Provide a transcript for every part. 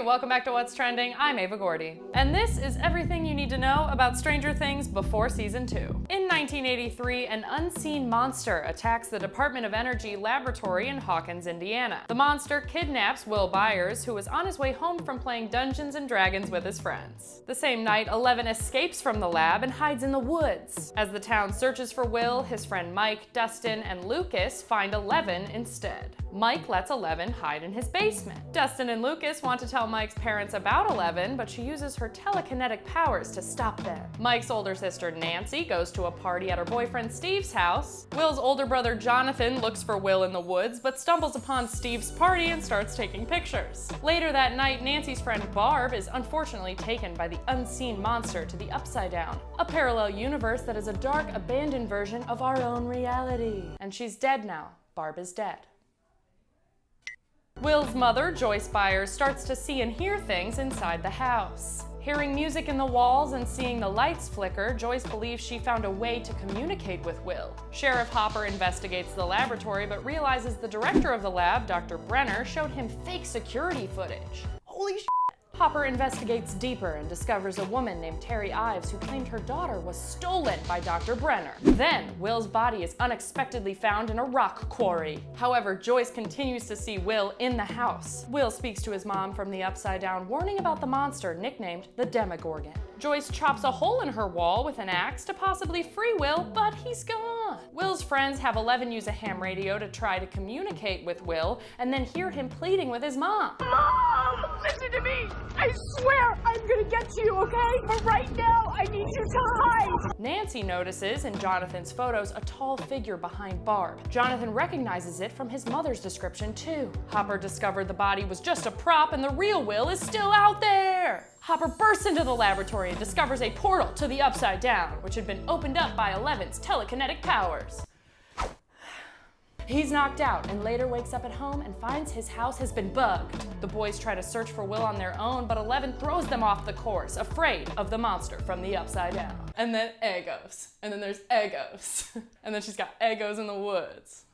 welcome back to What's Trending. I'm Ava Gordy. And this is everything you need to know about Stranger Things before season 2. In 1983, an unseen monster attacks the Department of Energy laboratory in Hawkins, Indiana. The monster kidnaps Will Byers, who was on his way home from playing Dungeons and Dragons with his friends. The same night, Eleven escapes from the lab and hides in the woods. As the town searches for Will, his friend Mike, Dustin, and Lucas find Eleven instead. Mike lets Eleven hide in his basement. Dustin and Lucas want to tell Mike's parents about Eleven, but she uses her telekinetic powers to stop them. Mike's older sister Nancy goes to a party at her boyfriend Steve's house. Will's older brother Jonathan looks for Will in the woods, but stumbles upon Steve's party and starts taking pictures. Later that night, Nancy's friend Barb is unfortunately taken by the unseen monster to the Upside Down, a parallel universe that is a dark, abandoned version of our own reality. And she's dead now. Barb is dead. Will's mother, Joyce Byers, starts to see and hear things inside the house. Hearing music in the walls and seeing the lights flicker, Joyce believes she found a way to communicate with Will. Sheriff Hopper investigates the laboratory but realizes the director of the lab, Dr. Brenner, showed him fake security footage. Holy shit! Hopper investigates deeper and discovers a woman named Terry Ives who claimed her daughter was stolen by Dr. Brenner. Then, Will's body is unexpectedly found in a rock quarry. However, Joyce continues to see Will in the house. Will speaks to his mom from the Upside Down, warning about the monster nicknamed the Demogorgon. Joyce chops a hole in her wall with an axe to possibly free Will, but he's gone. Will's friends have Eleven use a ham radio to try to communicate with Will, and then hear him pleading with his mom. Mom, listen to me. I swear I'm gonna get you, okay? But right now, I need you to hide. Nancy notices in Jonathan's photos a tall figure behind Barb. Jonathan recognizes it from his mother's description too. Hopper discovered the body was just a prop and the real Will is still out there. Hopper bursts into the laboratory and discovers a portal to the Upside Down, which had been opened up by Eleven's telekinetic powers. He's knocked out and later wakes up at home and finds his house has been bugged. The boys try to search for Will on their own, but Eleven throws them off the course, afraid of the monster from the Upside Down. And then Eggos. And then there's Eggos. And then she's got Eggos in the woods.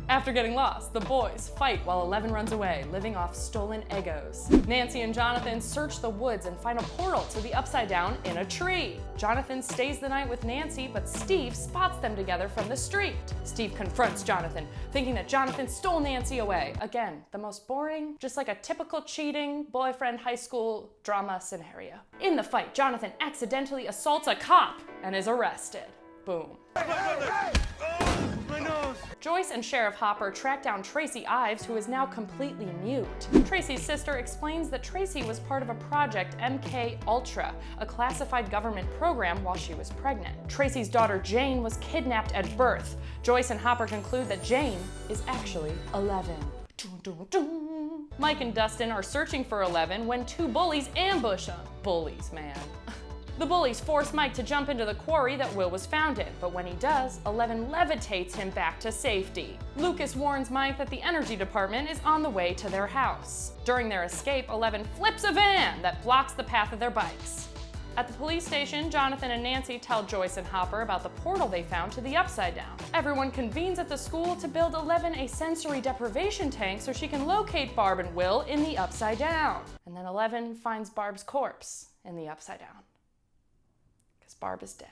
After getting lost, the boys fight while Eleven runs away, living off stolen Eggos. Nancy and Jonathan search the woods and find a portal to the Upside Down in a tree. Jonathan stays the night with Nancy, but Steve spots them together from the street. Steve confronts Jonathan, thinking that Jonathan stole Nancy away. Again, the most boring, just like a typical cheating boyfriend high school drama scenario. In the fight, Jonathan accidentally assaults a cop and is arrested. Boom. Joyce and Sheriff Hopper track down Tracy Ives, who is now completely mute. Tracy's sister explains that Tracy was part of a project MK Ultra, a classified government program while she was pregnant. Tracy's daughter Jane was kidnapped at birth. Joyce and Hopper conclude that Jane is actually Eleven. Mike and Dustin are searching for Eleven when two bullies ambush them. Bullies, man. The bullies force Mike to jump into the quarry that Will was found in, but when he does, Eleven levitates him back to safety. Lucas warns Mike that the energy department is on the way to their house. During their escape, Eleven flips a van that blocks the path of their bikes. At the police station, Jonathan and Nancy tell Joyce and Hopper about the portal they found to the Upside Down. Everyone convenes at the school to build Eleven a sensory deprivation tank so she can locate Barb and Will in the Upside Down. And then Eleven finds Barb's corpse in the Upside Down. Barb is dead.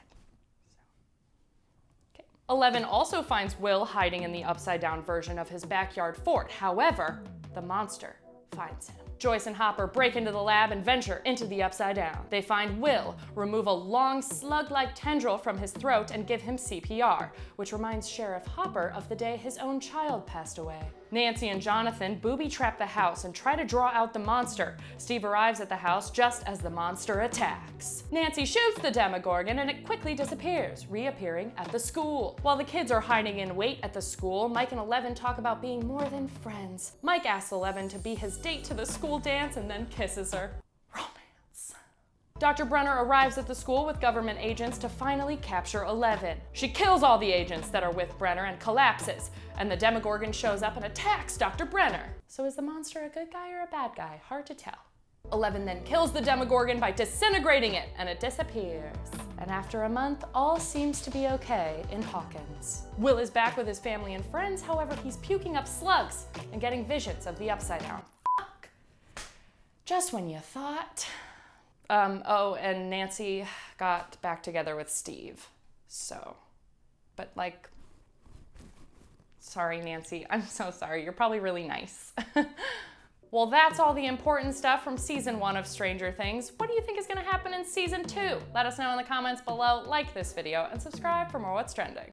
Okay. Eleven also finds Will hiding in the Upside Down version of his backyard fort. However, the monster finds him. Joyce and Hopper break into the lab and venture into the Upside Down. They find Will, remove a long slug-like tendril from his throat and give him CPR, which reminds Sheriff Hopper of the day his own child passed away. Nancy and Jonathan booby-trap the house and try to draw out the monster. Steve arrives at the house just as the monster attacks. Nancy shoots the Demogorgon and it quickly disappears, reappearing at the school. While the kids are hiding in wait at the school, Mike and Eleven talk about being more than friends. Mike asks Eleven to be his date to the school dance and then kisses her. Romance. Dr. Brenner arrives at the school with government agents to finally capture Eleven. She kills all the agents that are with Brenner and collapses, and the Demogorgon shows up and attacks Dr. Brenner. So is the monster a good guy or a bad guy? Hard to tell. Eleven then kills the Demogorgon by disintegrating it, and it disappears. And after a month, all seems to be okay in Hawkins. Will is back with his family and friends, however, he's puking up slugs and getting visions of the Upside Down. Just when you thought. Oh, and Nancy got back together with Steve. So, but like, sorry, Nancy. I'm so sorry. You're probably really nice. Well, that's all the important stuff from season 1 of Stranger Things. What do you think is going to happen in season 2? Let us know in the comments below, like this video, and subscribe for more What's Trending.